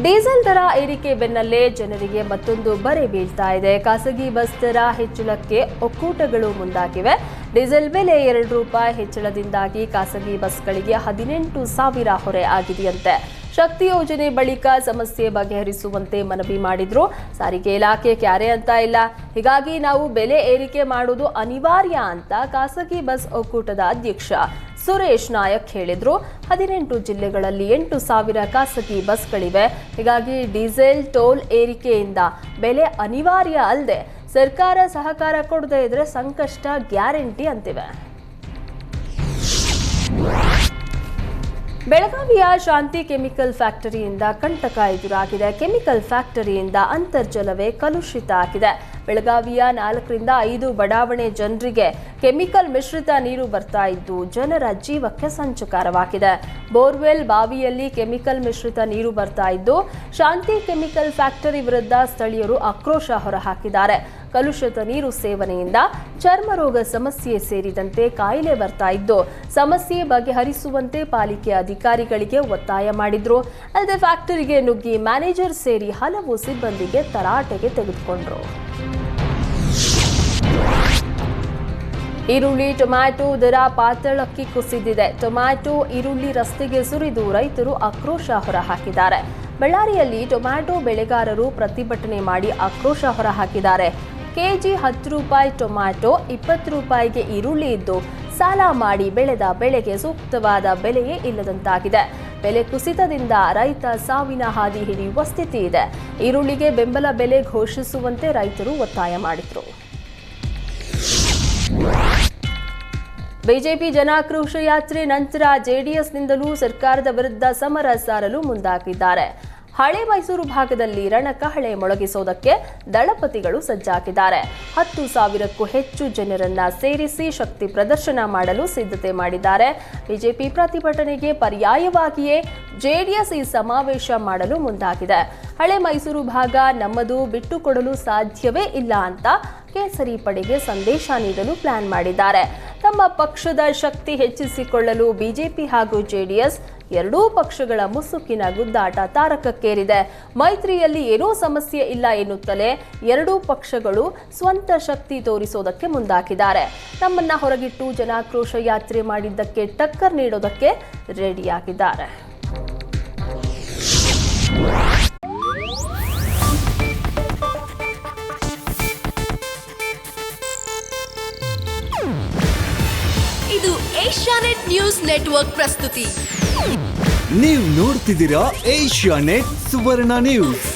Diesel ದರ ಏರಿಕೆ ಬೆನ್ನಲ್ಲೇ ಜನರಿಗೆ ಮತ್ತೊಂದು ಬರೆ ಬೀಳ್ತಾ ಇದೆ. ಖಾಸಗಿ ಬಸ್ ದರ ಹೆಚ್ಚಳಕ್ಕೆ ಒಕ್ಕೂಟಗಳು ಮುಂದಾಗಿವೆ. ಡೀಸೆಲ್ ಬೆಲೆ ₹2 ಹೆಚ್ಚಳದಿಂದಾಗಿ ಖಾಸಗಿ ಬಸ್ಗಳಿಗೆ 18,000 ಹೊರೆ ಆಗಿದೆಯಂತೆ. ಶಕ್ತಿ ಯೋಜನೆ ಬಳಿಕ ಸಮಸ್ಯೆ ಬಗೆಹರಿಸುವಂತೆ ಮನವಿ ಮಾಡಿದ್ರು. ಸಾರಿಗೆ ಇಲಾಖೆ ಕ್ಯಾರೆ ಅಂತ ಇಲ್ಲ, ಹೀಗಾಗಿ ನಾವು ಬೆಲೆ ಏರಿಕೆ ಮಾಡುವುದು ಅನಿವಾರ್ಯ ಅಂತ ಖಾಸಗಿ ಬಸ್ ಒಕ್ಕೂಟದ ಅಧ್ಯಕ್ಷ ಸುರೇಶ್ ನಾಯಕ್ ಹೇಳಿದ್ರು. 18 ಜಿಲ್ಲೆಗಳಲ್ಲಿ 8,000 ಖಾಸಗಿ ಬಸ್ಗಳಿವೆ. ಹೀಗಾಗಿ ಡೀಸೆಲ್ ಟೋಲ್ ಏರಿಕೆಯಿಂದ ಬೆಲೆ ಅನಿವಾರ್ಯ ಅಲ್ಲದೆ ಸರ್ಕಾರ ಸಹಕಾರ ಕೊಡದೇ ಇದ್ರೆ ಸಂಕಷ್ಟ ಗ್ಯಾರಂಟಿ ಅಂತಿವೆ. ಬೆಳಗಾವಿಯ ಶಾಂತಿ ಕೆಮಿಕಲ್ ಫ್ಯಾಕ್ಟರಿಯಿಂದ ಕಂಟಕ ಎದುರಾಗಿದೆ. ಕೆಮಿಕಲ್ ಫ್ಯಾಕ್ಟರಿಯಿಂದ ಅಂತರ್ಜಲವೇ ಕಲುಷಿತ ಆಗಿದೆ. ಬೆಳಗಾವಿಯ 4ರಿಂದ 5 ಬಡಾವಣೆ ಜನರಿಗೆ ಕೆಮಿಕಲ್ ಮಿಶ್ರಿತ ನೀರು ಬರ್ತಾ ಇದ್ದು ಜನರ ಜೀವಕ್ಕೆ ಸಂಚಕಾರವಾಗಿದೆ. ಬೋರ್ವೆಲ್ ಬಾವಿಯಲ್ಲಿ ಕೆಮಿಕಲ್ ಮಿಶ್ರಿತ ನೀರು ಬರ್ತಾ ಇದ್ದು ಶಾಂತಿ ಕೆಮಿಕಲ್ ಫ್ಯಾಕ್ಟರಿ ವಿರುದ್ಧ ಸ್ಥಳೀಯರು ಆಕ್ರೋಶ ಹೊರಹಾಕಿದ್ದಾರೆ. ಕಲುಷಿತ ನೀರು ಸೇವನೆಯಿಂದ ಚರ್ಮ ರೋಗ ಸಮಸ್ಯೆ ಸೇರಿದಂತೆ ಕಾಯಿಲೆ ಬರ್ತಾ ಇದ್ದು ಸಮಸ್ಯೆ ಬಗೆಹರಿಸುವಂತೆ ಪಾಲಿಕೆ ಅಧಿಕಾರಿಗಳಿಗೆ ಒತ್ತಾಯ ಮಾಡಿದ್ರು. ಅಲ್ಲದೆ ಫ್ಯಾಕ್ಟರಿಗೆ ನುಗ್ಗಿ ಮ್ಯಾನೇಜರ್ ಸೇರಿ ಹಲವು ಸಿಬ್ಬಂದಿಗೆ ತರಾಟೆಗೆ ತೆಗೆದುಕೊಂಡ್ರು. ಈರುಳ್ಳಿ ಟೊಮ್ಯಾಟೊ ದರ ಪಾತಾಳಕ್ಕೆ ಕುಸಿದಿದೆ. ಟೊಮ್ಯಾಟೊ ಈರುಳ್ಳಿ ರಸ್ತೆಗೆ ಸುರಿದು ರೈತರು ಆಕ್ರೋಶ ಹೊರಹಾಕಿದ್ದಾರೆ. ಬಳ್ಳಾರಿಯಲ್ಲಿ ಟೊಮ್ಯಾಟೊ ಬೆಳೆಗಾರರು ಪ್ರತಿಭಟನೆ ಮಾಡಿ ಆಕ್ರೋಶ ಹೊರಹಾಕಿದ್ದಾರೆ. ಕೆಜಿ ₹10 ಟೊಮ್ಯಾಟೊ, ₹20ಗೆ ಈರುಳ್ಳಿ ಇದ್ದು ಸಾಲ ಮಾಡಿ ಬೆಳೆದ ಬೆಳೆಗೆ ಸೂಕ್ತವಾದ ಬೆಲೆಯೇ ಇಲ್ಲದಂತಾಗಿದೆ. ಬೆಲೆ ಕುಸಿತದಿಂದ ರೈತ ಸಾವಿನ ಹಾದಿ ಹಿಡಿಯುವ ಸ್ಥಿತಿ ಇದೆ. ಈರುಳ್ಳಿಗೆ ಬೆಂಬಲ ಬೆಲೆ ಘೋಷಿಸುವಂತೆ ರೈತರು ಒತ್ತಾಯ ಮಾಡಿದರು. ಬಿಜೆಪಿ ಜನಾಕ್ರೋಶ ಯಾತ್ರೆ ನಂತರ ಜೆಡಿಎಸ್ನಿಂದಲೂ ಸರ್ಕಾರದ ವಿರುದ್ಧ ಸಮರ ಸಾರಲು ಮುಂದಾಗಿದ್ದಾರೆ. ಹಳೆ ಮೈಸೂರು ಭಾಗದಲ್ಲಿ ರಣಕಹಳೆ ಮೊಳಗಿಸೋದಕ್ಕೆ ದಳಪತಿಗಳು ಸಜ್ಜಾಗಿದ್ದಾರೆ. 10,000ಕ್ಕೂ ಹೆಚ್ಚು ಜನರನ್ನ ಸೇರಿಸಿ ಶಕ್ತಿ ಪ್ರದರ್ಶನ ಮಾಡಲು ಸಿದ್ಧತೆ ಮಾಡಿದ್ದಾರೆ. ಬಿಜೆಪಿ ಪ್ರತಿಭಟನೆಗೆ ಪರ್ಯಾಯವಾಗಿಯೇ ಜೆಡಿಎಸ್ ಈ ಸಮಾವೇಶ ಮಾಡಲು ಮುಂದಾಗಿದೆ. ಹಳೆ ಮೈಸೂರು ಭಾಗ ನಮ್ಮದು, ಬಿಟ್ಟುಕೊಡಲು ಸಾಧ್ಯವೇ ಇಲ್ಲ ಅಂತ ಕೇಸರಿ ಪಡೆಗೆ ಸಂದೇಶ ನೀಡಲು ಪ್ಲಾನ್ ಮಾಡಿದ್ದಾರೆ. ತಮ್ಮ ಪಕ್ಷದ ಶಕ್ತಿ ಹೆಚ್ಚಿಸಿಕೊಳ್ಳಲು ಬಿಜೆಪಿ ಹಾಗೂ ಜೆಡಿಎಸ್ ಎರಡೂ ಪಕ್ಷಗಳ ಮುಸುಕಿನ ಗುದ್ದಾಟ ತಾರಕಕ್ಕೇರಿದೆ. ಮೈತ್ರಿಯಲ್ಲಿ ಏನೂ ಸಮಸ್ಯೆ ಇಲ್ಲ ಎನ್ನುತ್ತಲೇ ಎರಡೂ ಪಕ್ಷಗಳು ಸ್ವಂತ ಶಕ್ತಿ ತೋರಿಸೋದಕ್ಕೆ ಮುಂದಾಗಿದ್ದಾರೆ. ನಮ್ಮನ್ನ ಹೊರಗಿಟ್ಟು ಜನಾಕ್ರೋಶ ಯಾತ್ರೆ ಮಾಡಿದ್ದಕ್ಕೆ ಟಕ್ಕರ್ ನೀಡೋದಕ್ಕೆ ರೆಡಿಯಾಗಿದ್ದಾರೆ. ಇದು ಏಷ್ಯಾನೆಟ್ ನ್ಯೂಸ್ ನೆಟ್ವರ್ಕ್ ಪ್ರಸ್ತುತಿ. ನೀವು ನೋಡ್ತಿದ್ದೀರಾ ಏಷ್ಯಾನೆಟ್ ಸುವರ್ಣ ನ್ಯೂಸ್.